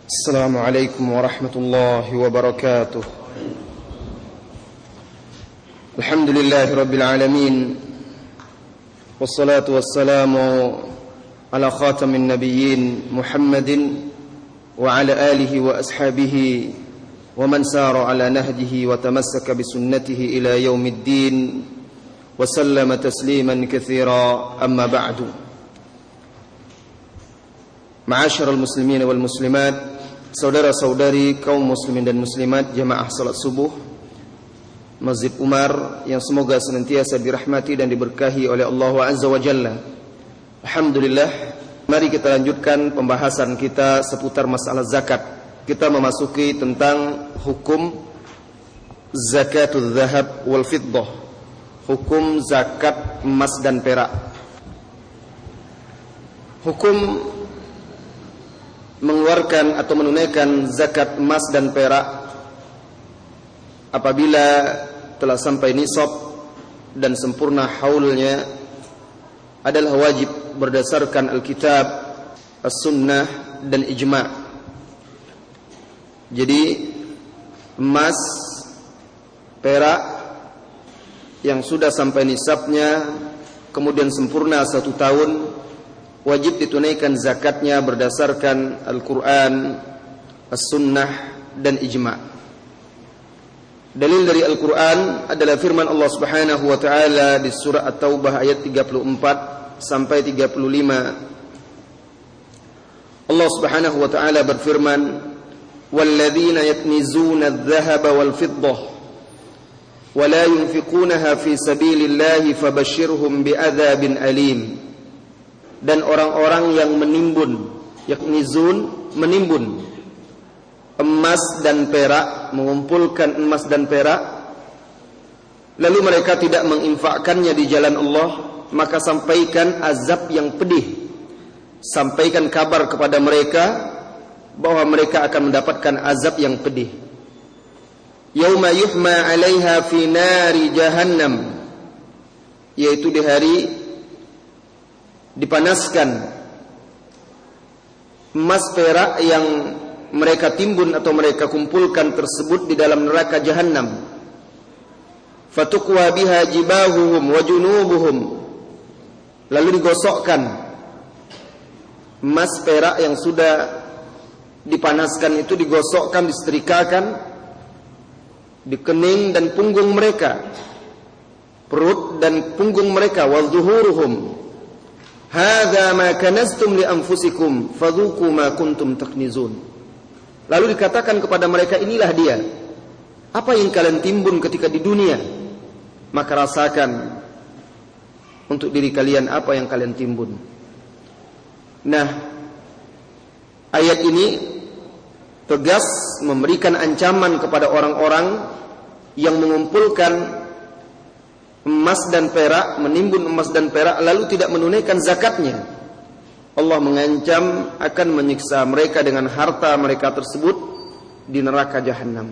Assalamualaikum warahmatullahi wabarakatuh. Alhamdulillahirabbil alamin. Wassalatu wassalamu ala khatamin nabiyyin Muhammadin wa ala alihi wa ashabihi wa man sara ala nahjihi wa tamassaka bi sunnatihi ila yaumiddin wa sallama tasliman katsira, amma ba'du. Ma'asyiral muslimin wal muslimat, saudara-saudari kaum muslimin dan muslimat jamaah salat subuh Masjid Umar yang semoga senantiasa dirahmati dan diberkahi oleh Allah Azza wa Jalla. Alhamdulillah, mari kita lanjutkan pembahasan kita seputar masalah zakat. Kita memasuki tentang hukum zakatul zahab wal fiddah, hukum zakat emas dan perak. Hukum mengeluarkan atau menunaikan zakat emas dan perak apabila telah sampai nisab dan sempurna haulnya adalah wajib berdasarkan Alkitab, As-Sunnah dan Ijma'. Jadi emas, perak yang sudah sampai nisabnya kemudian sempurna 1 tahun wajib ditunaikan zakatnya berdasarkan Al-Quran, As-Sunnah dan Ijma'. Dalil dari Al-Quran adalah firman Allah Subhanahu wa ta'ala di surah At-Taubah ayat 34 sampai 35. Allah Subhanahu wa ta'ala berfirman, "Walladzina yaknizuna adh-dhahaba wal fiddah wa la yunfiqunaha fi sabilillahi fabashshirhum bi'adzabin alim." Dan orang-orang yang menimbun, yaknizun, menimbun emas dan perak, mengumpulkan emas dan perak, lalu mereka tidak menginfakkannya di jalan Allah, maka sampaikan azab yang pedih. Sampaikan kabar kepada mereka bahwa mereka akan mendapatkan azab yang pedih. Yauma yuhma 'alaiha fi nari jahannam, yaitu di hari dipanaskan emas perak yang mereka timbun atau mereka kumpulkan tersebut di dalam neraka Jahannam. Fatuqwa biha jibahuhum wa junubuhum, lalu digosokkan emas perak yang sudah dipanaskan itu, digosokkan, disetrikakan di kening dan punggung mereka, perut dan punggung mereka. Wa zuhuruhum, hadza ma kanaztum li anfusikum fadhuqu ma kuntum taknizun. Lalu dikatakan kepada mereka, inilah dia apa yang kalian timbun ketika di dunia, maka rasakan untuk diri kalian apa yang kalian timbun. Nah, ayat ini tegas memberikan ancaman kepada orang-orang yang mengumpulkan emas dan perak, menimbun emas dan perak lalu tidak menunaikan zakatnya. Allah mengancam akan menyiksa mereka dengan harta mereka tersebut di neraka Jahannam.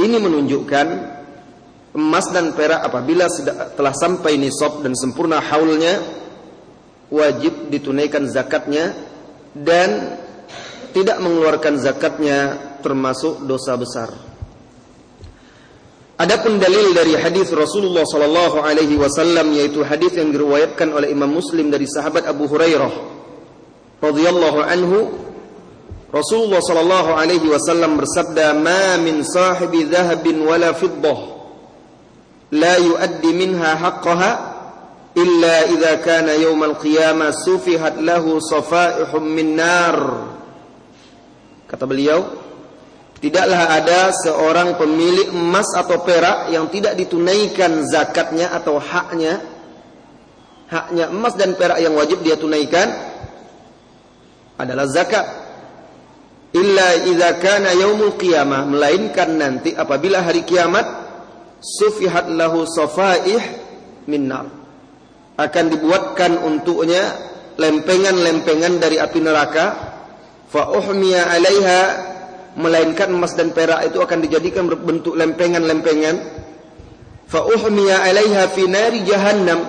Ini menunjukkan emas dan perak apabila telah sampai nisab dan sempurna haulnya wajib ditunaikan zakatnya, dan tidak mengeluarkan zakatnya termasuk dosa besar. Adapun dalil dari hadis Rasulullah sallallahu alaihi wasallam, yaitu hadis yang diriwayatkan oleh Imam Muslim dari sahabat Abu Hurairah radhiyallahu anhu, Rasulullah sallallahu alaihi wasallam bersabda, "Ma min sahibi dhahabin wala fiddah la yuaddi minha haqqaha illa idza kana yaumal qiyamah sufihat lahu safaihum min nar." Kata beliau, tidaklah ada seorang pemilik emas atau perak yang tidak ditunaikan zakatnya atau haknya emas dan perak yang wajib dia tunaikan adalah zakat. Illa idza kana yaumul qiyamah, melainkan nanti apabila hari kiamat, sufihat lahu safaih min nar, akan dibuatkan untuknya lempengan-lempengan dari api neraka. Fa uhmiya 'alaiha, melainkan emas dan perak itu akan dijadikan berbentuk lempengan-lempengan. Fa uhmiya 'alaiha fi nari jahannam,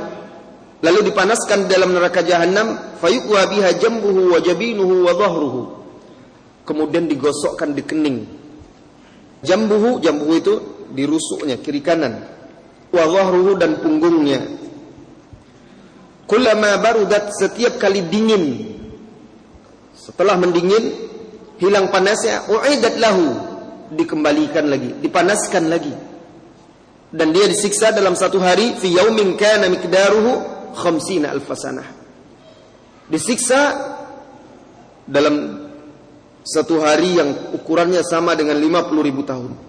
lalu dipanaskan dalam neraka Jahannam. Fayuqwa biha jambuhu wa jabinuhu wa dhahruhu, kemudian digosokkan di kening. Jambuhu itu di rusuknya kiri kanan. Wa dhahruhu dan punggungnya. Kullama barudat, setiap kali dingin, setelah mendingin hilang panasnya, u'idat lahu, dikembalikan lagi, dipanaskan lagi. Dan dia disiksa dalam satu hari, fi yaumin kana miqdaruhu 50 alf sanah. Disiksa dalam satu hari yang ukurannya sama dengan 50.000 tahun.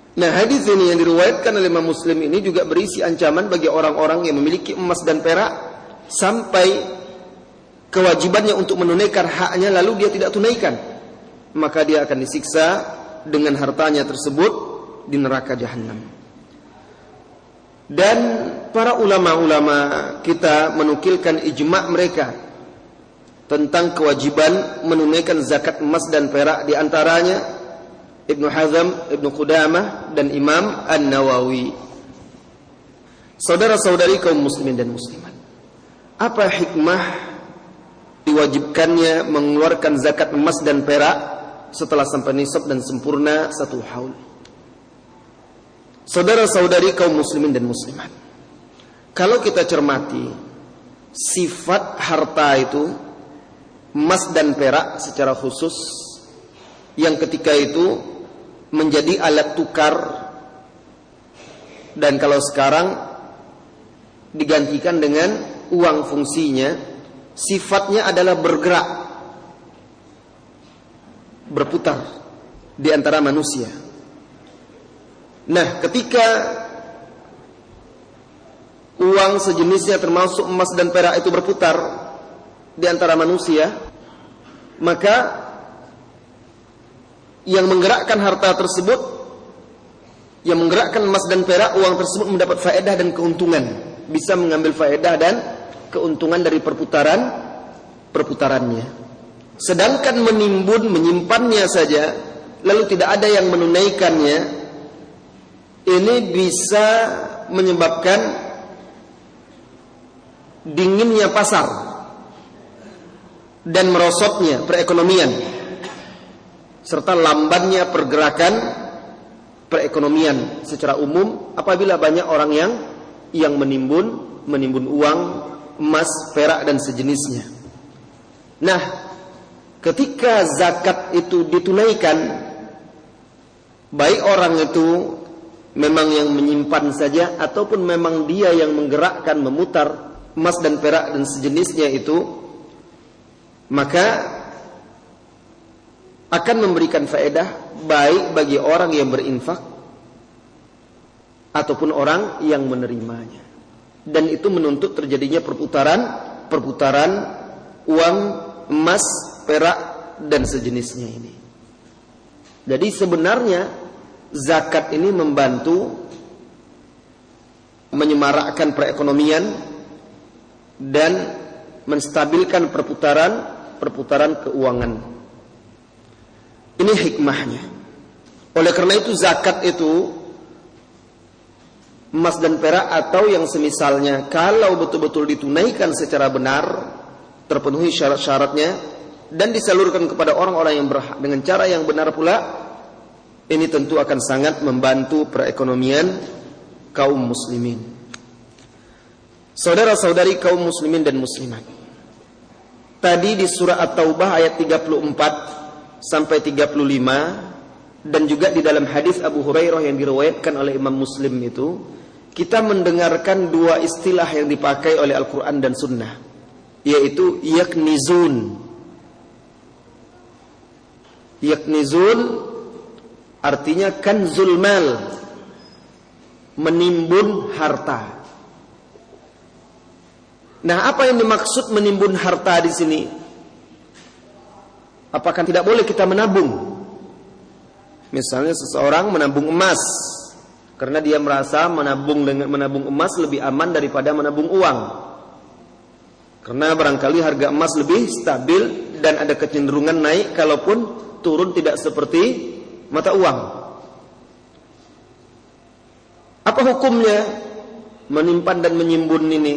Nah, hadis ini yang diriwayatkan oleh Imam Muslim ini juga berisi ancaman bagi orang-orang yang memiliki emas dan perak sampai kewajibannya untuk menunaikan haknya lalu dia tidak tunaikan, maka dia akan disiksa dengan hartanya tersebut di neraka jahanam. Dan para ulama-ulama kita menukilkan ijma' mereka tentang kewajiban menunaikan zakat emas dan perak, di antaranya Ibnu Hazm, Ibnu Qudamah, dan Imam An-Nawawi. Saudara-saudari kaum muslimin dan muslimat, apa hikmah diwajibkannya mengeluarkan zakat emas dan perak setelah sampai nisab dan sempurna 1 haul? Saudara-saudari kaum muslimin dan muslimat, kalau kita cermati sifat harta itu, emas dan perak secara khusus, yang ketika itu menjadi alat tukar, dan kalau sekarang digantikan dengan uang, fungsinya sifatnya adalah bergerak, berputar di antara manusia. Nah, ketika uang sejenisnya termasuk emas dan perak itu berputar di antara manusia, maka yang menggerakkan harta tersebut, yang menggerakkan emas dan perak, uang tersebut mendapat faedah dan keuntungan, bisa mengambil faedah dan keuntungan dari perputarannya. Sedangkan menimbun, menyimpannya saja lalu tidak ada yang menunaikannya, ini bisa menyebabkan dinginnya pasar dan merosotnya perekonomian, serta lambannya pergerakan perekonomian secara umum apabila banyak orang yang menimbun uang, emas, perak dan sejenisnya. Nah, ketika zakat itu ditunaikan, baik orang itu memang yang menyimpan saja ataupun memang dia yang menggerakkan, memutar emas dan perak dan sejenisnya itu, maka akan memberikan faedah baik bagi orang yang berinfak ataupun orang yang menerimanya. Dan itu menuntut terjadinya perputaran uang, emas, perak dan sejenisnya ini. Jadi sebenarnya zakat ini membantu menyemarakkan perekonomian dan menstabilkan perputaran keuangan. Ini hikmahnya. Oleh karena itu zakat itu, emas dan perak atau yang semisalnya, kalau betul-betul ditunaikan secara benar, terpenuhi syarat-syaratnya dan disalurkan kepada orang-orang yang berhak dengan cara yang benar pula, ini tentu akan sangat membantu perekonomian kaum muslimin. Saudara-saudari kaum muslimin dan muslimat, tadi di surah At-Taubah ayat 34 sampai 35, dan juga di dalam hadis Abu Hurairah yang diriwayatkan oleh Imam Muslim itu, kita mendengarkan dua istilah yang dipakai oleh Al-Quran dan Sunnah, yaitu yaknizun. Yaknizun artinya kanzul mal, menimbun harta. Nah, apa yang dimaksud menimbun harta di sini? Apakah tidak boleh kita menabung? Misalnya seseorang menabung emas karena dia merasa menabung emas lebih aman daripada menabung uang, karena barangkali harga emas lebih stabil dan ada kecenderungan naik, kalaupun turun tidak seperti mata uang. Apa hukumnya menyimpan dan menyimbun ini?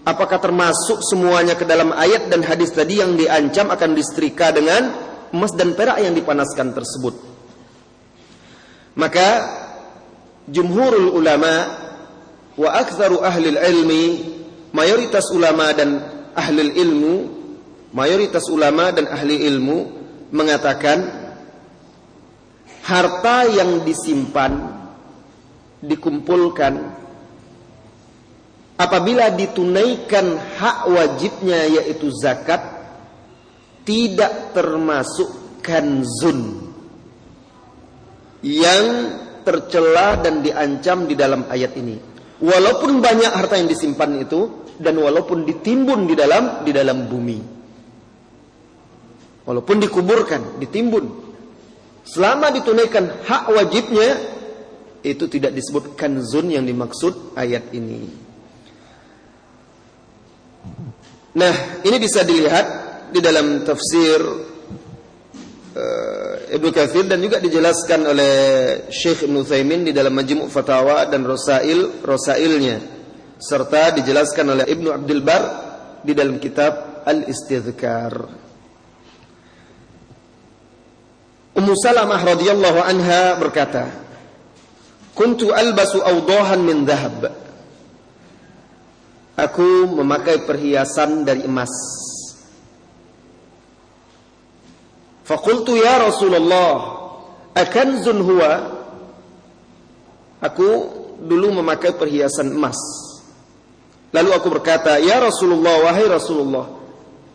Apakah termasuk semuanya ke dalam ayat dan hadis tadi yang diancam akan disetrika dengan emas dan perak yang dipanaskan tersebut. Maka jumhurul ulama wa aktsaru ahli ilmi, mayoritas ulama dan ahli ilmu, mayoritas ulama dan ahli ilmu mengatakan harta yang disimpan, dikumpulkan, apabila ditunaikan hak wajibnya yaitu zakat, tidak termasuk kanzun yang tercela dan diancam di dalam ayat ini. Walaupun banyak harta yang disimpan itu, dan walaupun ditimbun di dalam bumi, walaupun dikuburkan, ditimbun, selama ditunaikan hak wajibnya, itu tidak disebut kanzun yang dimaksud ayat ini. Nah, ini bisa dilihat di dalam tafsir Ibnu Katsir dan juga dijelaskan oleh Syekh Ibnu Utsaimin di dalam Majmu' Fatawa dan Rasailnya, serta dijelaskan oleh Ibnu Abdul Bar di dalam kitab Al-Istidhkar. Ummu Salamah radhiyallahu anha berkata, "Kuntu albasu awdahan min dhahab." Aku memakai perhiasan dari emas. Faqultu ya Rasulullah, akanzun huwa? Aku dulu memakai perhiasan emas. Lalu aku berkata, ya Rasulullah, wahai Rasulullah,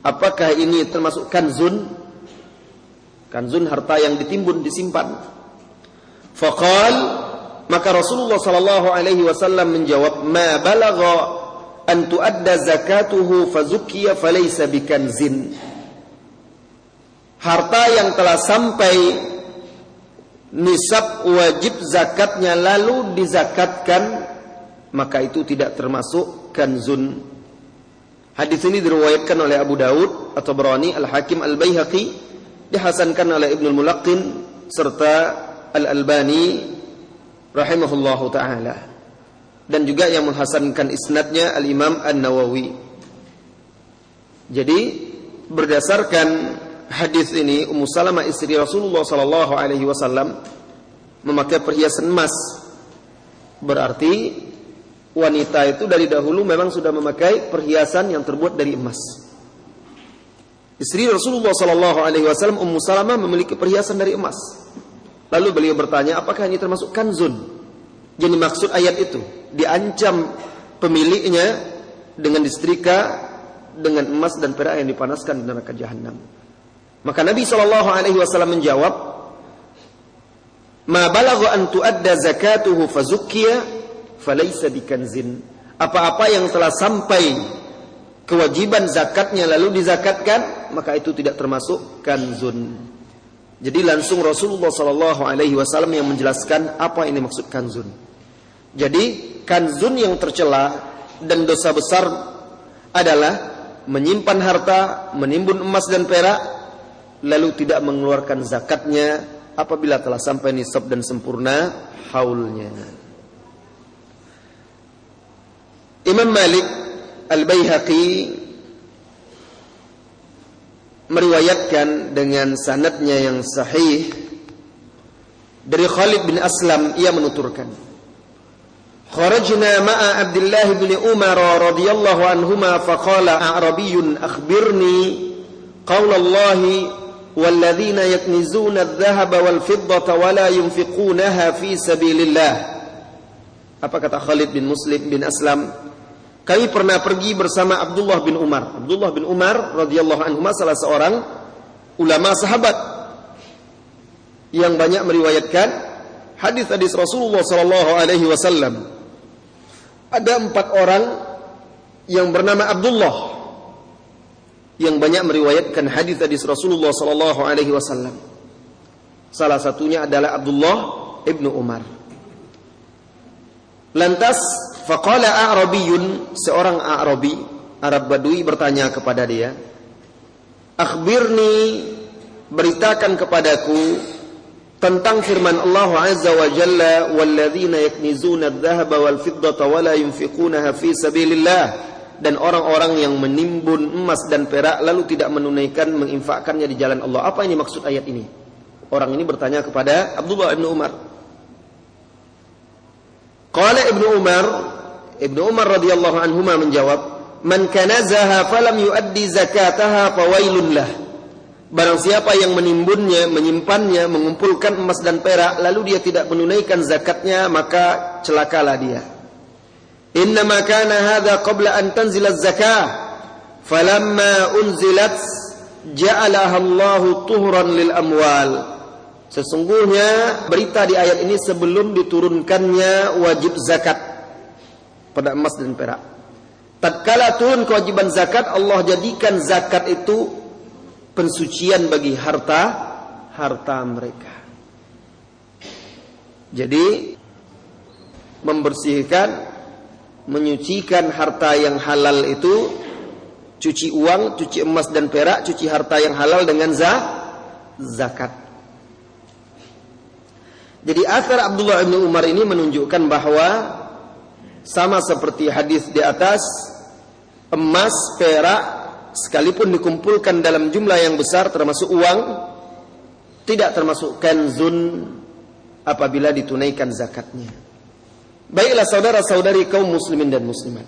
apakah ini termasuk kanzun? Kanzun harta yang ditimbun, disimpan. Faqal, maka Rasulullah sallallahu alaihi wasallam menjawab, ma balagha an tuadda zakatuhu fazukkiya falaysa bikanzin. Harta yang telah sampai nisab wajib zakatnya lalu dizakatkan, maka itu tidak termasuk kanzun. Hadis ini diriwayatkan oleh Abu Daud atau Tabrani, Al-Hakim, Al-Baihaqi, dihasankan oleh Ibnul Mulaqqin serta Al-Albani rahimahullahu taala, dan juga yang menghasankan isnadnya Al-Imam An-Nawawi. Jadi berdasarkan hadis ini, Ummu Salamah istri Rasulullah sallallahu alaihi wasallam memakai perhiasan emas. Berarti wanita itu dari dahulu memang sudah memakai perhiasan yang terbuat dari emas. Istri Rasulullah sallallahu alaihi wasallam Ummu Salamah memiliki perhiasan dari emas. Lalu beliau bertanya, apakah ini termasuk kanzun? Jadi maksud ayat itu, diancam pemiliknya dengan disetrika dengan emas dan perak yang dipanaskan di neraka jahanam. Maka Nabi SAW menjawab, ma balagha an tuadda zakatuhu fazukkiya falaysa bikanzin. Apa-apa yang telah sampai kewajiban zakatnya lalu dizakatkan, maka itu tidak termasuk kanzun. Jadi langsung Rasulullah SAW yang menjelaskan apa ini maksud kanzun. Jadi kanzun yang tercela dan dosa besar adalah menyimpan harta, menimbun emas dan perak, lalu tidak mengeluarkan zakatnya apabila telah sampai nisab dan sempurna haulnya. Imam Malik Al-Baihaqi meriwayatkan dengan sanadnya yang sahih dari Khalid bin Aslam, ia menuturkan, kharajna ma'a Abdullah bin Umar radhiyallahu anhuma faqala a'rabiyyun akhbirni qaulallahi والذين يكنزون الذهب والفضة ولا ينفقونها في سبيل الله. Apa kata Khalid bin Aslam? Kami pernah pergi bersama Abdullah bin Umar. Abdullah bin Umar radhiyallahu anhu salah seorang ulama sahabat yang banyak meriwayatkan hadis-hadis Rasulullah sallallahu alaihi wasallam. Ada 4 orang yang bernama Abdullah yang banyak meriwayatkan hadis-hadis Rasulullah sallallahu alaihi wasallam. Salah satunya adalah Abdullah ibnu Umar. Lantas faqala a'rabiyyun, seorang A'rabi, Arab Badui bertanya kepada dia, akhbirni, beritakan kepadaku tentang firman Allah azza wa jalla, walladzina yaknizuna adh-dhahaba wal fiddata wa la yunfiqunaha fi sabilillah dan orang-orang yang menimbun emas dan perak lalu tidak menunaikan menginfakkannya di jalan Allah. Apa ini maksud ayat ini? Orang ini bertanya kepada Abdullah bin Umar. Qala Ibnu Umar radhiyallahu anhuma menjawab, "Man kanazaha falam yuaddi zakataha fawailun lah." Barang siapa yang menimbunnya, menyimpannya, mengumpulkan emas dan perak lalu dia tidak menunaikan zakatnya, maka celakalah dia. Innama kana hadha qabla an tanzila az-zakah falamma unzilat ja'alaha Allahu tuhran lil amwal. Sesungguhnya berita di ayat ini sebelum diturunkannya wajib zakat pada emas dan perak. Tatkala turun kewajiban zakat, Allah jadikan zakat itu pensucian bagi harta mereka. Jadi membersihkan, menyucikan harta yang halal itu, cuci uang, cuci emas dan perak, cuci harta yang halal dengan zakat. Jadi athar Abdullah bin Umar ini menunjukkan bahwa sama seperti hadis di atas, emas, perak sekalipun dikumpulkan dalam jumlah yang besar termasuk uang, tidak termasuk kanzun apabila ditunaikan zakatnya. Baiklah saudara-saudari kaum muslimin dan muslimat,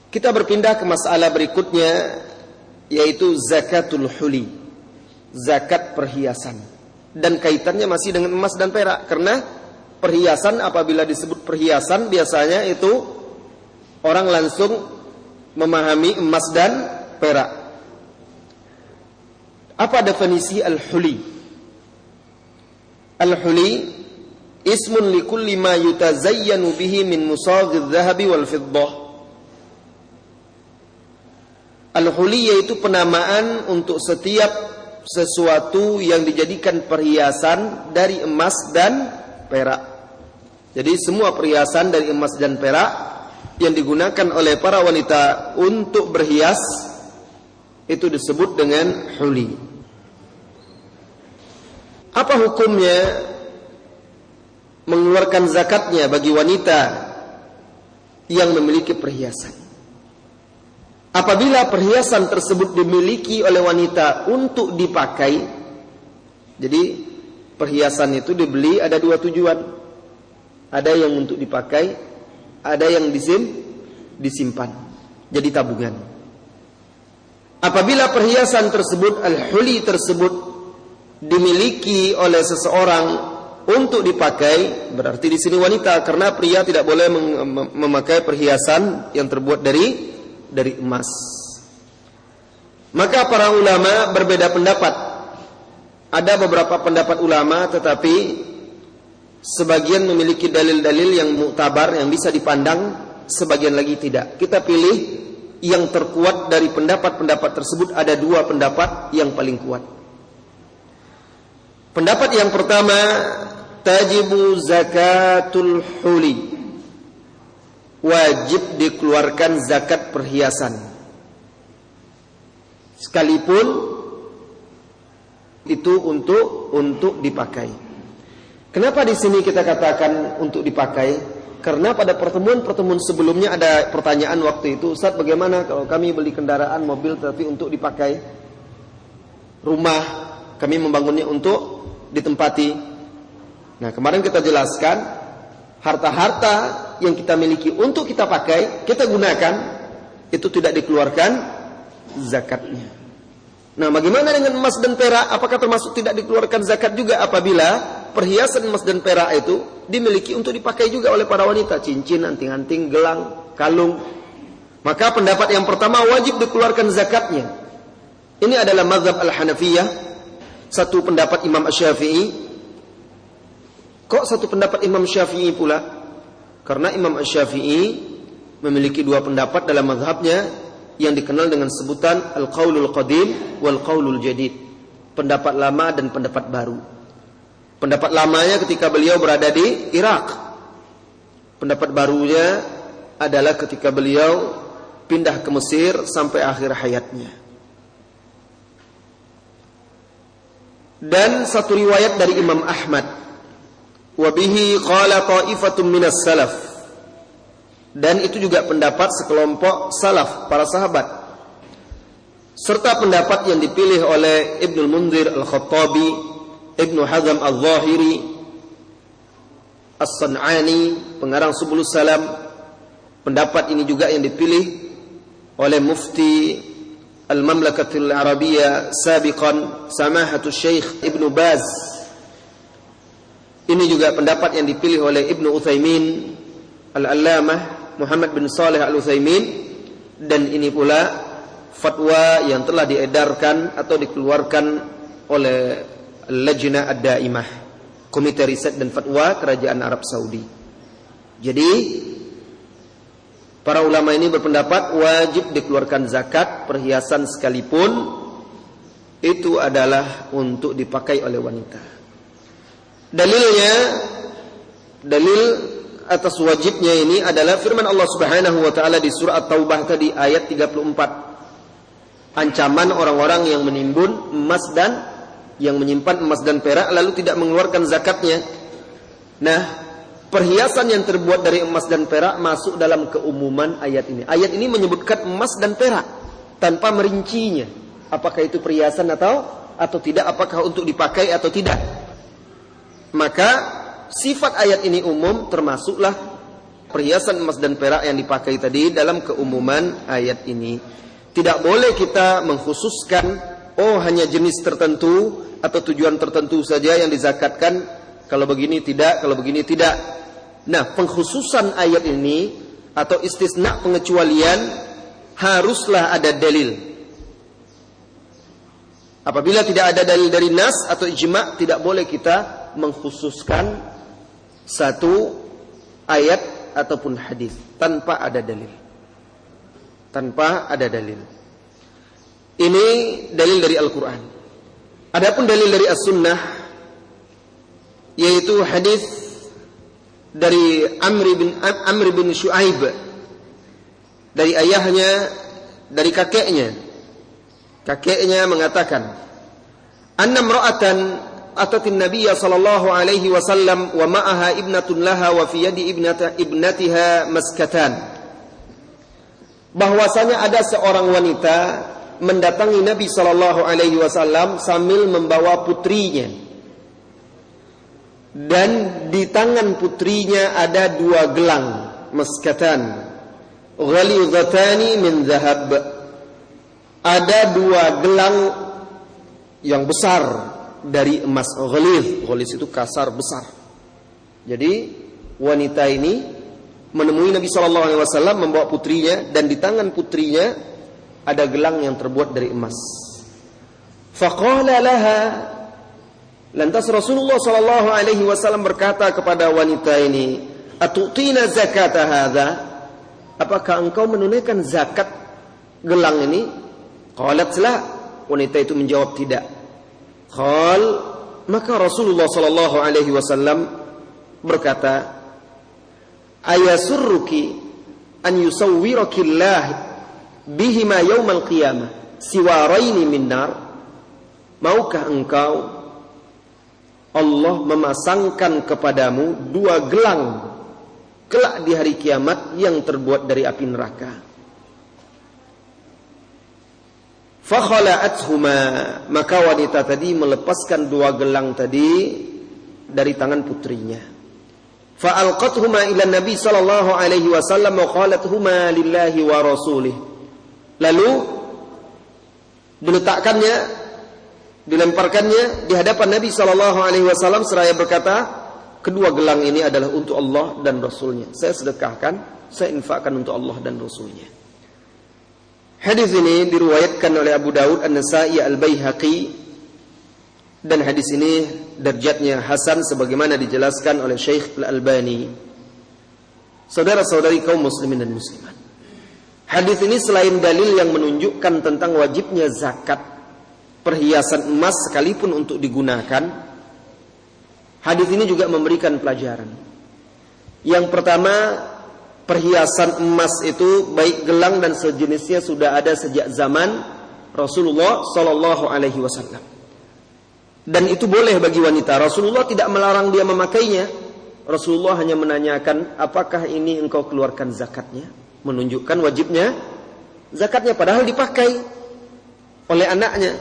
kita berpindah ke masalah berikutnya, yaitu zakatul huli, zakat perhiasan. Dan kaitannya masih dengan emas dan perak, karena perhiasan, apabila disebut perhiasan biasanya itu orang langsung memahami emas dan perak. Apa definisi al-huli? Al-huli ismun likulli ma yutazayyanu bihi min musaghidh dhahabi wal fiddah. Al-huli yaitu penamaan untuk setiap sesuatu yang dijadikan perhiasan dari emas dan perak. Jadi semua perhiasan dari emas dan perak yang digunakan oleh para wanita untuk berhias itu disebut dengan huli. Apa hukumnya mengeluarkan zakatnya bagi wanita yang memiliki perhiasan? Apabila perhiasan tersebut dimiliki oleh wanita untuk dipakai, jadi perhiasan itu dibeli ada dua tujuan. Ada yang untuk dipakai, ada yang disimpan, jadi tabungan. Apabila perhiasan tersebut, al-huli tersebut dimiliki oleh seseorang untuk dipakai, berarti di sini wanita, karena pria tidak boleh memakai perhiasan yang terbuat dari emas. Maka para ulama berbeda pendapat. Ada beberapa pendapat ulama, tetapi sebagian memiliki dalil-dalil yang muktabar, yang bisa dipandang, sebagian lagi tidak. Kita pilih yang terkuat dari pendapat-pendapat tersebut. Ada dua pendapat yang paling kuat. Pendapat yang pertama, tajibu zakatul huli, wajib dikeluarkan zakat perhiasan, sekalipun itu untuk dipakai. Kenapa di sini kita katakan untuk dipakai? Karena pada pertemuan sebelumnya ada pertanyaan waktu itu, Ustaz, bagaimana kalau kami beli kendaraan mobil tapi untuk dipakai? Rumah kami membangunnya untuk ditempati. Nah, kemarin kita jelaskan, harta-harta yang kita miliki untuk kita pakai, kita gunakan, itu tidak dikeluarkan zakatnya. Nah, bagaimana dengan emas dan perak? Apakah termasuk tidak dikeluarkan zakat juga apabila perhiasan emas dan perak itu dimiliki untuk dipakai juga oleh para wanita? Cincin, anting-anting, gelang, kalung. Maka pendapat yang pertama, wajib dikeluarkan zakatnya. Ini adalah mazhab al-Hanafiyah, satu pendapat Imam Asy-Syafi'i. Kok satu pendapat Imam Syafi'i pula? Karena Imam Asy-Syafi'i memiliki dua pendapat dalam mazhabnya yang dikenal dengan sebutan al-qaulul qadim wal qaulul jadid, pendapat lama dan pendapat baru. Pendapat lamanya ketika beliau berada di Irak. Pendapat barunya adalah ketika beliau pindah ke Mesir sampai akhir hayatnya. Dan satu riwayat dari Imam Ahmad, wa bihi qala ta'ifatun minas salaf, Dan itu juga pendapat sekelompok salaf, para sahabat. Serta pendapat yang dipilih oleh Ibnul Munzir Al-Khattabi, Ibnu Hazm Al-Zahiri, As-San'ani, pengarang Subulus Salam. Pendapat ini juga yang dipilih oleh Mufti Al-Mamlakatul Arabiyah sabiqan, Samahatul Syekh Ibnu Baz. Ini juga pendapat yang dipilih oleh Ibnu Utsaimin, Al-Allamah Muhammad bin Saleh Al-Utsaimin. Dan ini pula fatwa yang telah diedarkan atau dikeluarkan oleh Lajnah Ad-Daimah, Komite Riset dan Fatwa Kerajaan Arab Saudi. Jadi para ulama ini berpendapat wajib dikeluarkan zakat perhiasan sekalipun itu adalah untuk dipakai oleh wanita. Dalilnya, dalil atas wajibnya ini adalah firman Allah Subhanahu wa taala di surah At-Taubah tadi ayat 34. Ancaman orang-orang yang menimbun emas dan yang menyimpan emas dan perak lalu tidak mengeluarkan zakatnya. Nah, perhiasan yang terbuat dari emas dan perak masuk dalam keumuman ayat ini. Ayat ini menyebutkan emas dan perak tanpa merincinya. Apakah itu perhiasan atau tidak, apakah untuk dipakai atau tidak. Maka sifat ayat ini umum, termasuklah perhiasan emas dan perak yang dipakai tadi dalam keumuman ayat ini. Tidak boleh kita mengkhususkan hanya jenis tertentu atau tujuan tertentu saja yang dizakatkan. Kalau begini tidak, kalau begini tidak. Nah, pengkhususan ayat ini atau istisna, pengecualian, haruslah ada dalil. Apabila tidak ada dalil dari nas atau ijma', tidak boleh kita mengkhususkan satu ayat ataupun hadis tanpa ada dalil. Tanpa ada dalil. Ini dalil dari Al-Quran. Adapun dalil dari As-Sunnah, yaitu hadis dari Amr bin Shu'aib, dari ayahnya, dari kakeknya. Kakeknya mengatakan, "Anna imra'atan atatin Nabiyya sallallahu alaihi wasallam wa ma'aha ibnatun laha wa fi yadi ibnatiha maskatan." Bahwasanya ada seorang wanita mendatangi Nabi sallallahu alaihi wasallam sambil membawa putrinya. Dan di tangan putrinya ada 2 gelang maskatan ghalidhatani min zahab. Ada 2 gelang yang besar dari emas. Ghalidh itu kasar, besar. Jadi wanita ini menemui Nabi SAW membawa putrinya, dan di tangan putrinya ada gelang yang terbuat dari emas. Faqala laha, lantas Rasulullah SAW berkata kepada wanita ini, "Atu'tina zakata hadza?" Apakah engkau menunaikan zakat gelang ini? Qalat la. Wanita itu menjawab tidak. Qal, maka Rasulullah SAW berkata, "Ayasurruki an yusawwiraki Allah bihima yaumal qiyamah siwaraini min nar?" Maukah engkau Allah memasangkan kepadamu 2 gelang kelak di hari kiamat yang terbuat dari api neraka? Fakhala'athuma, maka wanita tadi melepaskan 2 gelang tadi dari tangan putrinya. Fa'alqathuma ila Nabi sallallahu alaihi wasallam wa qalathuma lillahi wa rasulih. Lalu dilemparkannya di hadapan Nabi sallallahu alaihi wasallam seraya berkata, kedua gelang ini adalah untuk Allah dan Rasulnya. Saya sedekahkan, saya infakkan untuk Allah dan Rasulnya. Hadis ini diriwayatkan oleh Abu Daud, An-Nasa'i, Al-Baihaqi, dan hadis ini derajatnya hasan sebagaimana dijelaskan oleh Syekh Al-Albani. Saudara-saudari kaum muslimin dan muslimat, hadis ini selain dalil yang menunjukkan tentang wajibnya zakat perhiasan emas sekalipun untuk digunakan, hadis ini juga memberikan pelajaran. Yang pertama, perhiasan emas itu baik gelang dan sejenisnya sudah ada sejak zaman Rasulullah sallallahu alaihi wasallam. Dan itu boleh bagi wanita. Rasulullah tidak melarang dia memakainya. Rasulullah hanya menanyakan, apakah ini engkau keluarkan zakatnya? Menunjukkan wajibnya zakatnya, padahal dipakai oleh anaknya.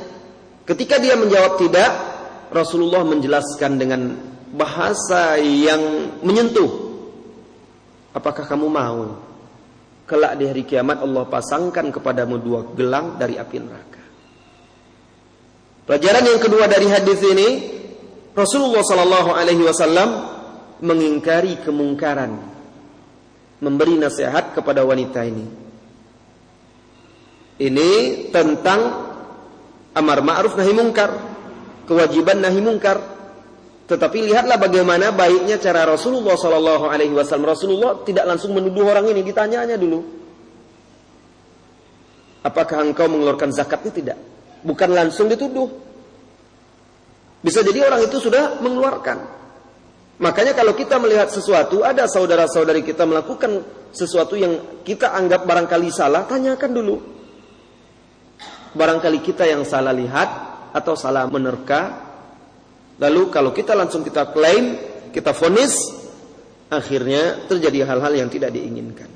Ketika dia menjawab tidak, Rasulullah menjelaskan dengan bahasa yang menyentuh. Apakah kamu mau kelak di hari kiamat Allah pasangkan kepadamu 2 gelang dari api neraka? Pelajaran yang kedua dari hadis ini, Rasulullah sallallahu alaihi wasallam mengingkari kemungkaran, memberi nasihat kepada wanita ini. Ini tentang amar ma'ruf nahi mungkar, kewajiban nahi mungkar. Tetapi lihatlah bagaimana baiknya cara Rasulullah sallallahu alaihi wasallam. Rasulullah tidak langsung menuduh orang ini, ditanyanya dulu. Apakah engkau mengeluarkan zakatnya? Tidak. Bukan langsung dituduh. Bisa jadi orang itu sudah mengeluarkan. Makanya kalau kita melihat sesuatu, ada saudara-saudari kita melakukan sesuatu yang kita anggap barangkali salah, tanyakan dulu. Barangkali kita yang salah lihat atau salah menerka. Lalu kalau kita langsung kita klaim, kita vonis, akhirnya terjadi hal-hal yang tidak diinginkan.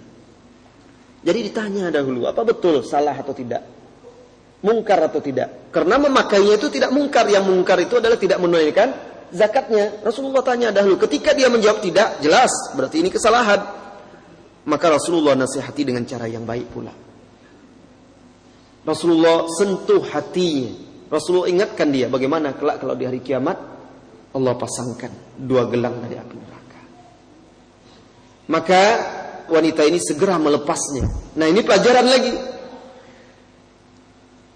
Jadi ditanya dahulu, apa betul salah atau tidak? Mungkar atau tidak? Karena memakainya itu tidak mungkar. Yang mungkar itu adalah tidak menunaikan zakatnya. Rasulullah tanya dahulu. Ketika dia menjawab tidak, jelas berarti ini kesalahan. Maka Rasulullah nasihati dengan cara yang baik pula. Rasulullah sentuh hatinya. Rasulullah ingatkan dia bagaimana kelak kalau di hari kiamat Allah pasangkan 2 gelang dari api neraka. Maka wanita ini segera melepasnya. Nah, ini pelajaran lagi.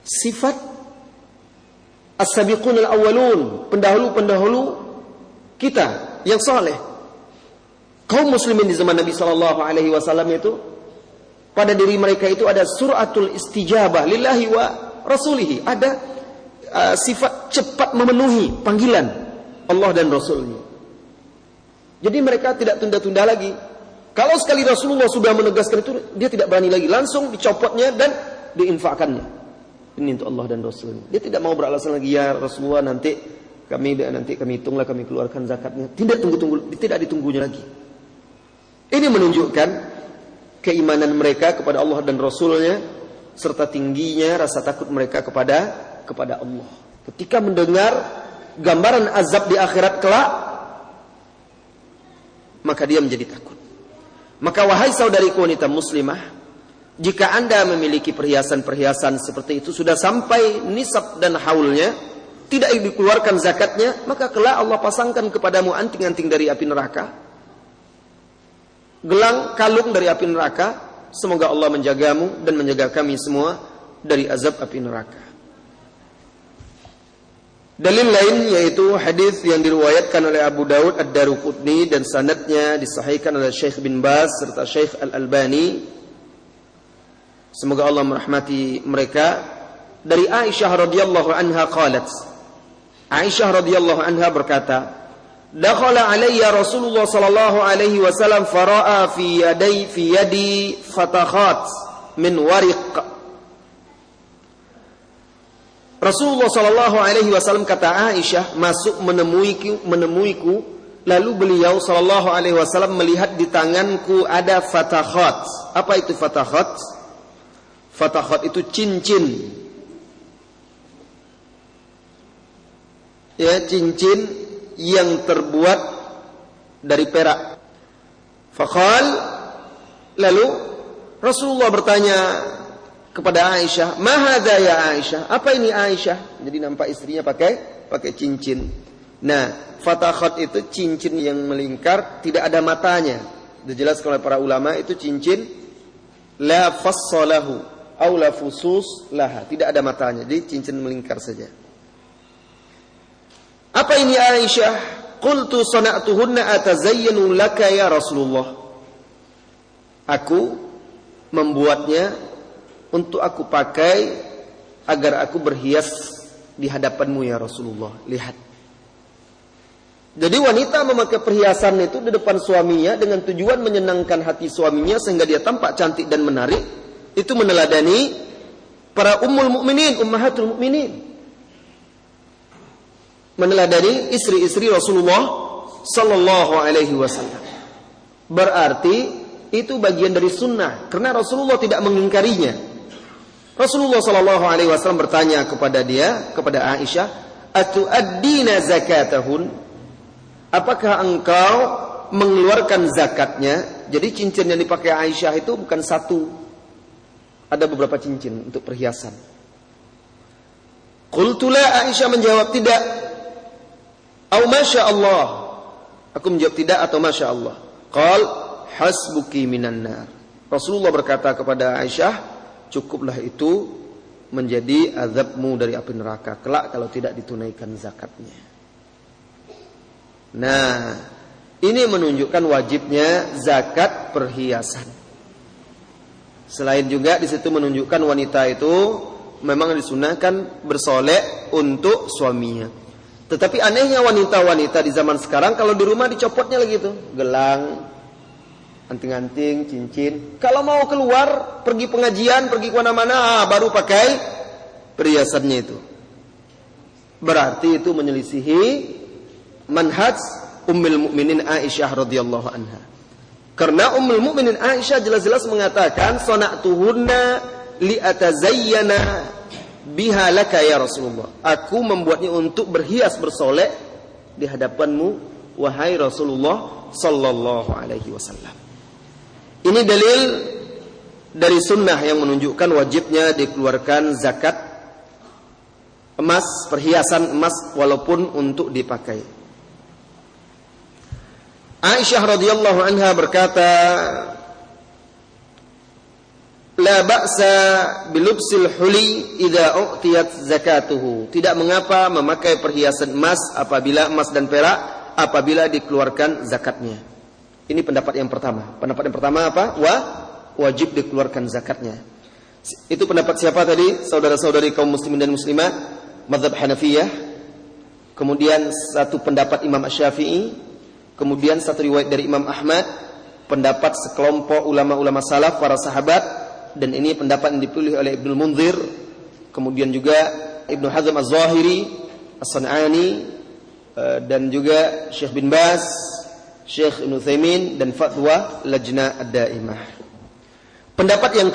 Sifat as-sabiqun al-awwalun, pendahulu-pendahulu kita yang saleh. Kaum muslimin di zaman Nabi sallallahu alaihi wasallam itu, pada diri mereka itu ada suratul istijabah lillahi wa rasulihi, ada sifat cepat memenuhi panggilan Allah dan Rasulnya. Jadi mereka tidak tunda-tunda lagi. Kalau sekali Rasulullah sudah menegaskan itu, dia tidak berani lagi, langsung dicopotnya dan diinfakkannya. Ini untuk Allah dan Rasulnya. Dia tidak mau beralasan lagi, ya Rasulullah nanti kami hitunglah, kami keluarkan zakatnya. Tidak ditunggunya lagi. Ini menunjukkan keimanan mereka kepada Allah dan Rasulnya, serta tingginya rasa takut mereka kepada Allah. Ketika mendengar gambaran azab di akhirat kelak, maka dia menjadi takut. Maka wahai saudariku wanita muslimah, jika Anda memiliki perhiasan-perhiasan seperti itu, sudah sampai nisab dan haulnya, tidak dikeluarkan zakatnya, maka kelak Allah pasangkan kepadamu anting-anting dari api neraka, gelang kalung dari api neraka. Semoga Allah menjagamu dan menjaga kami semua dari azab api neraka. Dalil lain yaitu hadis yang diriwayatkan oleh Abu Daud Ad-Daruqutni dan sanadnya disahihkan oleh Syekh bin Baz serta Syekh Al-Albani. Semoga Allah merahmati mereka. Dari Aisyah radhiyallahu anha qalat. Aisyah radhiyallahu anha berkata, "Dakhala alayya Rasulullah sallallahu alaihi wasallam fara'a fi yadi fatakhat min wariq." Rasulullah sallallahu alaihi wasallam, kata Aisyah, masuk menemuiku, lalu beliau sallallahu alaihi wasallam melihat di tanganku ada fatakhat. Apa itu fatakhat? Fatakhat itu cincin. Ya, cincin yang terbuat dari perak. Faqal, lalu Rasulullah bertanya kepada Aisyah, "Ma hadza ya Aisyah?" Apa ini Aisyah? Jadi nampak istrinya pakai cincin. Nah, fatakhat itu cincin yang melingkar, tidak ada matanya. Dijelaskan oleh para ulama, itu cincin la fassalahu aw la fusus laha, tidak ada matanya, jadi cincin melingkar saja. Apa ini Aisyah? Qultu sana'tuhunna atazayyanu laka ya Rasulullah. Aku membuatnya untuk aku pakai agar aku berhias di hadapanmu ya Rasulullah. Lihat. Jadi wanita memakai perhiasan itu di depan suaminya dengan tujuan menyenangkan hati suaminya sehingga dia tampak cantik dan menarik. Itu meneladani para ummul mukminin, ummahatul mukminin. Meneladani istri-istri Rasulullah sallallahu alaihi wasallam. Berarti itu bagian dari sunnah karena Rasulullah tidak mengingkarinya. Rasulullah sallallahu alaihi wasallam bertanya kepada Aisyah, "Atu'addina zakatahun?" Apakah engkau mengeluarkan zakatnya? Jadi cincin yang dipakai Aisyah itu bukan satu. Ada beberapa cincin untuk perhiasan. Qultu la, Aisyah menjawab tidak. Au masya Allah. Aku menjawab tidak atau masya Allah. Qal hasbuki minan nar. Rasulullah berkata kepada Aisyah, cukuplah itu menjadi azabmu dari api neraka kelak kalau tidak ditunaikan zakatnya. Nah, ini menunjukkan wajibnya zakat perhiasan. Selain juga di situ menunjukkan wanita itu memang disunahkan bersolek untuk suaminya. Tetapi anehnya wanita-wanita di zaman sekarang kalau di rumah dicopotnya lagi tuh, gelang, anting-anting, cincin. Kalau mau keluar, pergi pengajian, pergi ke mana-mana, baru pakai perhiasannya itu. Berarti itu menyelisihi manhaj Ummul Mukminin Aisyah radhiyallahu anha. Karena Ummul Mukminin Aisyah jelas-jelas mengatakan, "Sana'tuhunna li'atazayyana biha laka ya Rasulullah." Aku membuatnya untuk berhias bersolek di hadapanmu wahai Rasulullah sallallahu alaihi wasallam. Ini dalil dari sunnah yang menunjukkan wajibnya dikeluarkan zakat emas, perhiasan emas walaupun untuk dipakai. Aisyah radhiyallahu anha berkata, la ba'sa bilubsil huli idza u'tiyat zakatuhu. Tidak mengapa memakai perhiasan emas apabila emas dan perak apabila dikeluarkan zakatnya. Ini pendapat yang pertama. Pendapat yang pertama apa? Wajib dikeluarkan zakatnya. Itu pendapat siapa tadi? Saudara-saudari kaum muslimin dan muslimat mazhab Hanafiyah. Kemudian satu pendapat Imam Asy-Syafi'i, kemudian satu riwayat dari Imam Ahmad, pendapat sekelompok ulama-ulama salaf para sahabat, dan ini pendapat yang dipilih oleh Ibnu Munzir, kemudian juga Ibnu Hazm Az-Zahiri, As-San'ani, dan juga Syekh bin Baz, Syekh Ibnu Utsaimin, dan fatwa Lajnah Ad-Daimah. Pendapat yang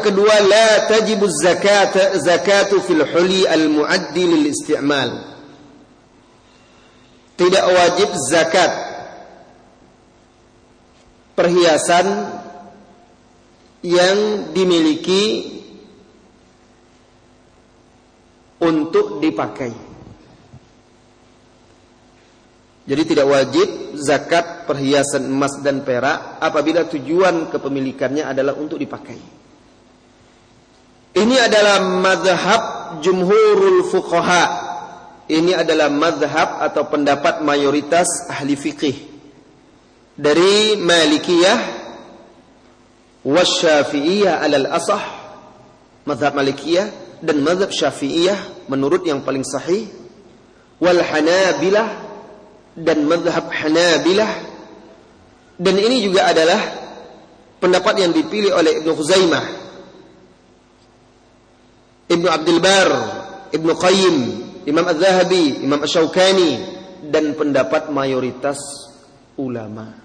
kedua, la tajibu zakatu fil huli al-muaddi lil isti'mal. Tidak wajib zakat perhiasan yang dimiliki untuk dipakai. Jadi tidak wajib zakat perhiasan emas dan perak apabila tujuan kepemilikannya adalah untuk dipakai. Ini adalah mazhab jumhurul fuqaha. Ini adalah mazhab atau pendapat mayoritas ahli fikih dari Malikiyah wasyafi'iyah alal asah, mazhab Malikiyah dan mazhab Syafi'iyah menurut yang paling sahih, wal Hanabilah dan mazhab Hanabilah, dan ini juga adalah pendapat yang dipilih oleh Ibnu Khuzaimah, Ibnu Abdul Bar, Ibnu Qayyim, Imam Az-Zahabi, Imam Asy-Syaukani, dan pendapat mayoritas ulama.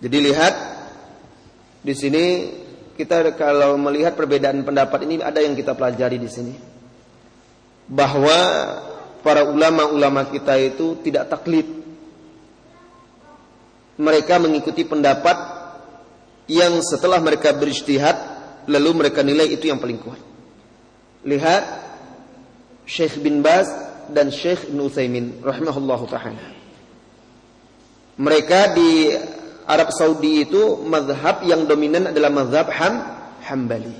Jadi lihat di sini kita kalau melihat perbedaan pendapat ini ada yang kita pelajari di sini. Bahwa para ulama-ulama kita itu tidak taklid. Mereka mengikuti pendapat yang setelah mereka berijtihad lalu mereka nilai itu yang paling kuat. Lihat Syekh bin Baz dan Syekh Ibnu Utsaimin rahimahullahu ta'ala. Mereka di Arab Saudi itu mazhab yang dominan adalah mazhab Hambali.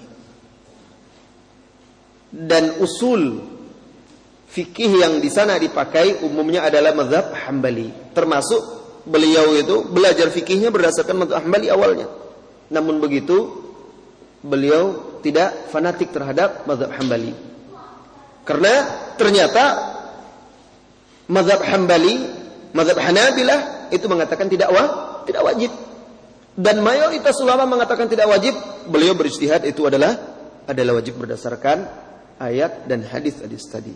Dan usul fikih yang di sana dipakai umumnya adalah mazhab Hambali. Termasuk beliau itu belajar fikihnya berdasarkan mazhab Hambali awalnya. Namun begitu beliau tidak fanatik terhadap mazhab Hambali. Karena ternyata mazhab Hambali, mazhab Hanabilah itu mengatakan tidak wajib. Dan mayoritas ulama mengatakan tidak wajib. Beliau berijtihad itu adalah wajib berdasarkan ayat dan hadis tadi.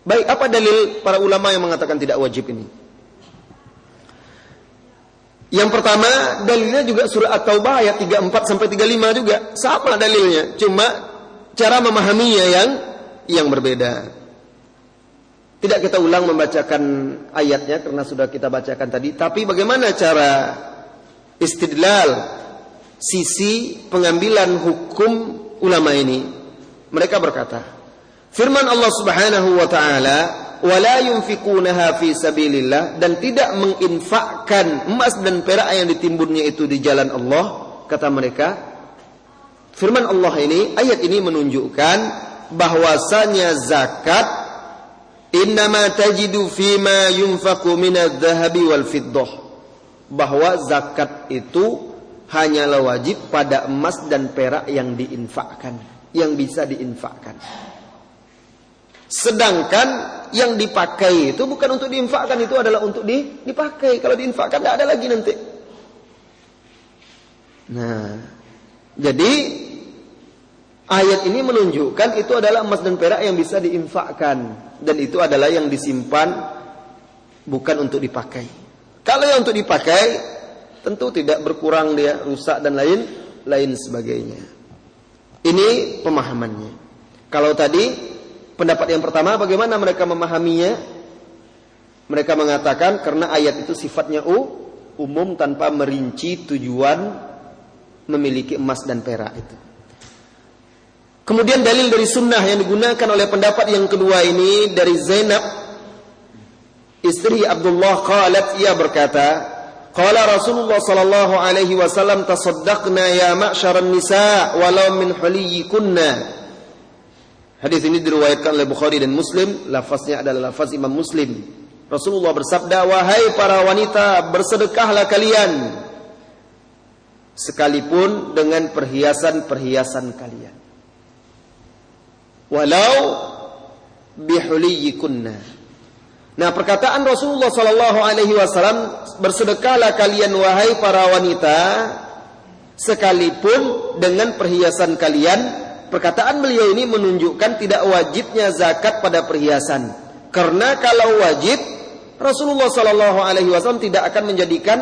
Baik, apa dalil para ulama yang mengatakan tidak wajib ini? Yang pertama, dalilnya juga surah At-Taubah ayat 34 sampai 35 juga. Sama dalilnya, cuma cara memahaminya yang berbeda. Tidak kita ulang membacakan ayatnya karena sudah kita bacakan tadi, tapi bagaimana cara istidlal, sisi pengambilan hukum ulama ini? Mereka berkata, firman Allah Subhanahu wa taala, "Wala yunfiqunaha fi sabilillah," dan tidak menginfakkan emas dan perak yang ditimbunnya itu di jalan Allah, kata mereka. Firman Allah ini, ayat ini menunjukkan bahwasanya zakat innama tajidu fima yunfaqu minadh-dhahabi wal fiddah, bahwa zakat itu hanyalah wajib pada emas dan perak yang diinfakkan, yang bisa diinfakkan. Sedangkan yang dipakai itu bukan untuk diinfakkan, itu adalah untuk dipakai. Kalau diinfakkan tidak ada lagi nanti. Nah, jadi ayat ini menunjukkan itu adalah emas dan perak yang bisa diinfakkan, dan itu adalah yang disimpan, bukan untuk dipakai. Kalau yang untuk dipakai, tentu tidak berkurang dia, rusak dan lain sebagainya. Ini pemahamannya. Kalau tadi pendapat yang pertama, bagaimana mereka memahaminya? Mereka mengatakan karena ayat itu sifatnya umum tanpa merinci tujuan memiliki emas dan perak itu. Kemudian dalil dari sunnah yang digunakan oleh pendapat yang kedua ini dari Zainab, istri Abdullah, qalat, ia berkata, qala Rasulullah sallallahu alaihi wasallam, tasaddaqna ya ma'syaran nisa walau min huliyikunna. Hadis ini diriwayatkan oleh Bukhari dan Muslim, lafaznya adalah lafaz Imam Muslim. Rasulullah bersabda, wahai para wanita, bersedekahlah kalian sekalipun dengan perhiasan-perhiasan kalian. Walau bihuliyikunna. Nah, perkataan Rasulullah sallallahu alaihi wasallam, bersedekahlah kalian wahai para wanita sekalipun dengan perhiasan kalian. Perkataan beliau ini menunjukkan tidak wajibnya zakat pada perhiasan. Karena kalau wajib, Rasulullah sallallahu alaihi wasallam tidak akan menjadikan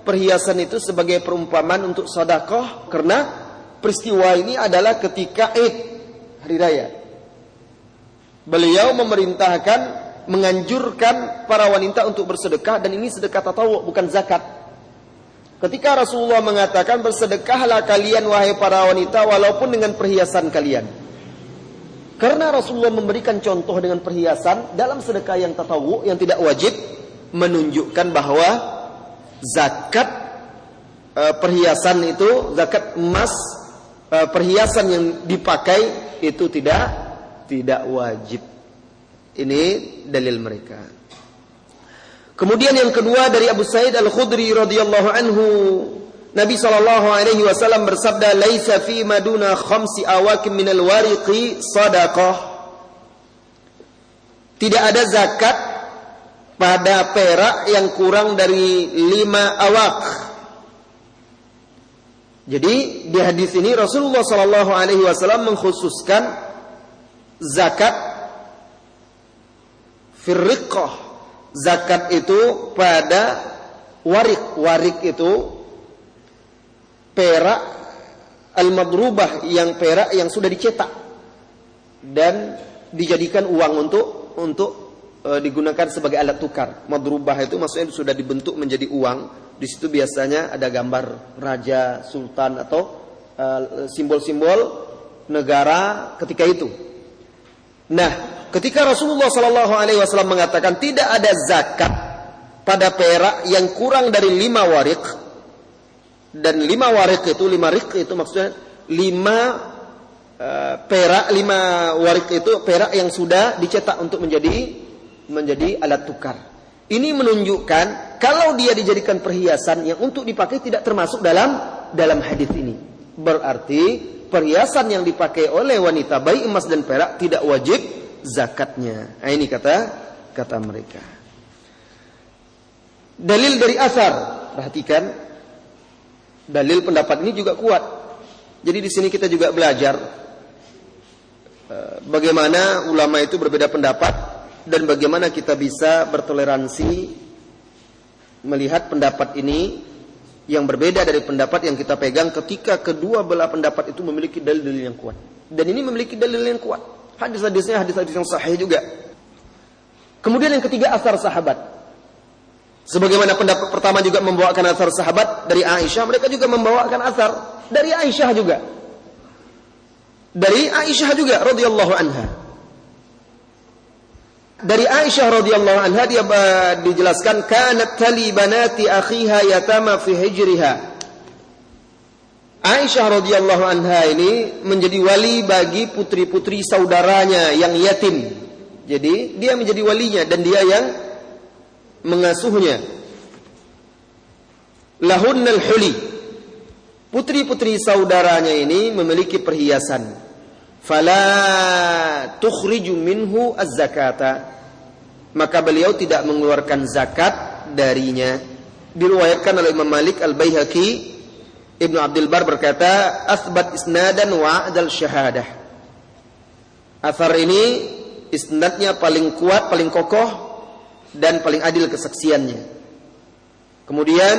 perhiasan itu sebagai perumpamaan untuk sedekah, karena peristiwa ini adalah ketika Id, hari raya. Beliau memerintahkan, menganjurkan para wanita untuk bersedekah, dan ini sedekah tatawwu, bukan zakat. Ketika Rasulullah mengatakan, bersedekahlah kalian wahai para wanita walaupun dengan perhiasan kalian. Karena Rasulullah memberikan contoh dengan perhiasan dalam sedekah yang tatawwu, yang tidak wajib, menunjukkan bahwa zakat perhiasan itu, zakat emas, perhiasan yang dipakai itu tidak wajib. Ini dalil mereka. Kemudian yang kedua dari Abu Sa'id Al-Khudri radhiyallahu anhu, Nabi sallallahu alaihi wasallam bersabda, "Laisa fi maduna khamsi awakim minal wariqi shadaqah." Tidak ada zakat pada perak yang kurang dari 5 awak. Jadi di hadis ini Rasulullah sallallahu alaihi wasallam mengkhususkan zakat firriqah, zakat itu pada warik. Warik itu perak al-madrubah, yang perak yang sudah dicetak dan dijadikan uang untuk digunakan sebagai alat tukar. Madrubah itu maksudnya sudah dibentuk menjadi uang. Di situ biasanya ada gambar raja, sultan, atau simbol-simbol negara ketika itu. Nah, ketika Rasulullah sallallahu alaihi wasallam mengatakan tidak ada zakat pada perak yang kurang dari 5 warik, dan 5 warik itu, 5 rik itu maksudnya 5 perak, 5 warik itu perak yang sudah dicetak untuk menjadi alat tukar. Ini menunjukkan kalau dia dijadikan perhiasan yang untuk dipakai tidak termasuk dalam hadis ini. Berarti perhiasan yang dipakai oleh wanita, baik emas dan perak, tidak wajib zakatnya. Nah, ini kata mereka. Dalil dari asar, perhatikan, dalil pendapat ini juga kuat. Jadi di sini kita juga belajar bagaimana ulama itu berbeda pendapat dan bagaimana kita bisa bertoleransi melihat pendapat ini yang berbeda dari pendapat yang kita pegang ketika kedua belah pendapat itu memiliki dalil-dalil yang kuat. Dan ini memiliki dalil yang kuat. Hadis-hadisnya hadis-hadis yang sahih juga. Kemudian yang ketiga, asar sahabat. Sebagaimana pendapat pertama juga membawakan asar sahabat dari Aisyah, mereka juga membawakan asar dari Aisyah juga. Dari Aisyah juga radhiyallahu anha. Dari Aisyah radhiyallahu anha dia dijelaskan kanat tali banati akhiha yatama fi hijriha. Aisyah radhiyallahu anha ini menjadi wali bagi putri-putri saudaranya yang yatim. Jadi dia menjadi walinya dan dia yang mengasuhnya. Lahunnal huli. Putri-putri saudaranya ini memiliki perhiasan. Fala tukhriju minhu az-zakata, maka beliau tidak mengeluarkan zakat darinya. Diriwayatkan oleh Imam Malik, Al-Baihaqi, Ibnu Abdul Bar berkata, asbat isnadan wa adal syahadah. Athar ini isnadnya paling kuat, paling kokoh dan paling adil kesaksiannya. Kemudian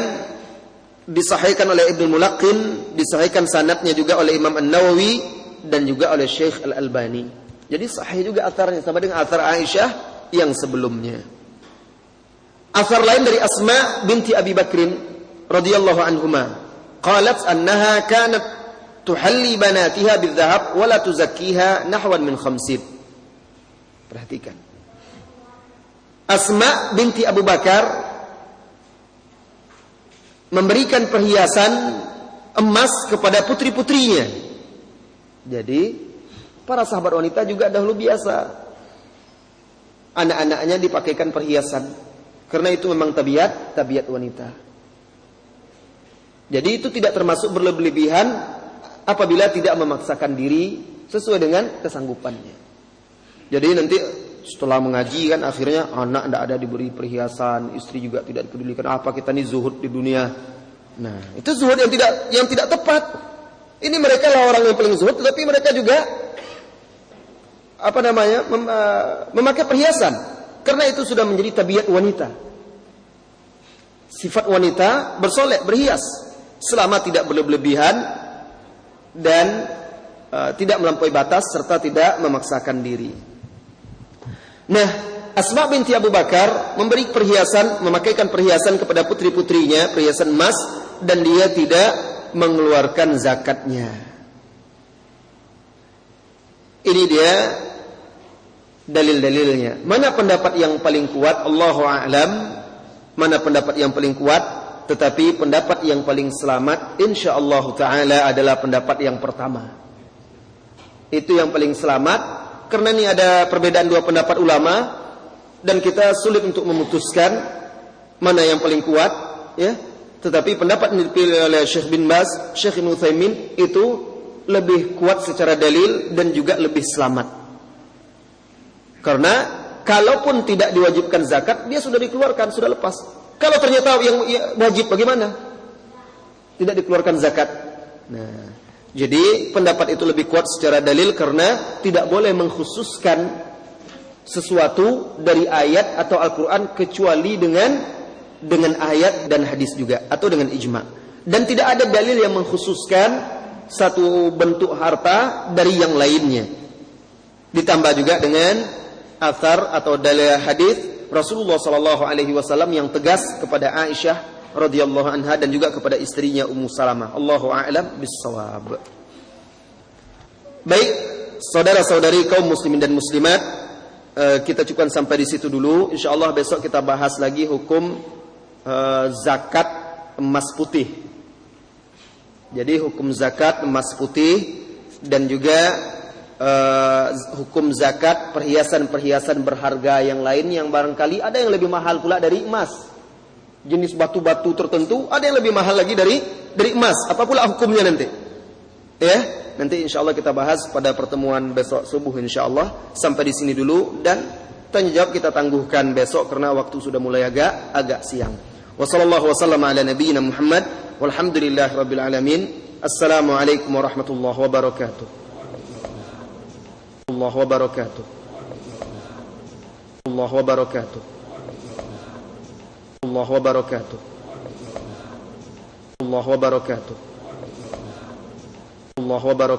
disahihkan oleh Ibnu Mulaqqin, disahihkan sanadnya juga oleh Imam An-Nawawi dan juga oleh Syekh Al-Albani. Jadi sahih juga atharnya sama dengan athar Aisyah yang sebelumnya. Athar lain dari Asma binti Abi Bakrin radhiyallahu anhuma, qalat annaha kanat tuhalli banatiha bidzahab wa la tuzakkiha nahwan min 50. Perhatikan. Asma binti Abu Bakar memberikan perhiasan emas kepada putri-putrinya. Jadi para sahabat wanita juga dahulu biasa anak-anaknya dipakaikan perhiasan, karena itu memang tabiat wanita. Jadi itu tidak termasuk berlebihan apabila tidak memaksakan diri sesuai dengan kesanggupannya. Jadi nanti setelah mengaji kan akhirnya anak tidak ada diberi perhiasan, istri juga tidak dipedulikan, apa kita ini zuhud di dunia. Nah, itu zuhud yang tidak tepat. Ini mereka lah orang yang paling zuhud, tetapi mereka juga memakai perhiasan, karena itu sudah menjadi tabiat wanita. Sifat wanita bersolek, berhias, selama tidak berlebihan dan tidak melampaui batas serta tidak memaksakan diri. Nah, Asma binti Abu Bakar memberi perhiasan, memakaikan perhiasan kepada putri-putrinya, perhiasan emas, dan dia tidak mengeluarkan zakatnya. Ini dia dalil-dalilnya. Mana pendapat yang paling kuat? Allahu a'lam. Mana pendapat yang paling kuat? Tetapi pendapat yang paling selamat insyaallah taala adalah pendapat yang pertama. Itu yang paling selamat, karena ini ada perbedaan dua pendapat ulama dan kita sulit untuk memutuskan mana yang paling kuat, ya. Tetapi pendapat yang dipilih oleh Syekh bin Baz, Syekh Ibnu Utsaimin itu lebih kuat secara dalil dan juga lebih selamat. Karena kalaupun tidak diwajibkan zakat, dia sudah dikeluarkan, sudah lepas. Kalau ternyata yang wajib bagaimana? Tidak dikeluarkan zakat. Nah, jadi pendapat itu lebih kuat secara dalil karena tidak boleh mengkhususkan sesuatu dari ayat atau Al-Quran kecuali dengan ayat dan hadis juga, atau dengan ijma. Dan tidak ada dalil yang mengkhususkan satu bentuk harta dari yang lainnya. Ditambah juga dengan athar atau dalil hadis Rasulullah SAW yang tegas kepada Aisyah radhiyallahu anha dan juga kepada istrinya Ummu Salamah. Allahu a'lam bis-shawab. Baik, saudara-saudari kaum muslimin dan muslimat, kita cukupkan sampai di situ dulu. Insyaallah besok kita bahas lagi hukum zakat emas putih. Jadi hukum zakat emas putih dan juga hukum zakat perhiasan-perhiasan berharga yang lain yang barangkali ada yang lebih mahal pula dari emas. Jenis batu-batu tertentu ada yang lebih mahal lagi dari emas. Apa pula hukumnya nanti? Ya, nanti insyaallah kita bahas pada pertemuan besok subuh insyaallah. Sampai di sini dulu, dan tanya jawab kita tangguhkan besok karena waktu sudah mulai agak siang. Wassallallahu wasallam ala nabiyyina Muhammad walhamdulillahi rabbil alamin. Assalamualaikum warahmatullahi wabarakatuh. Allah wabarakatuh. Allah wabarakatuh. Allah wabarakatuh. Allah wabarakatuh.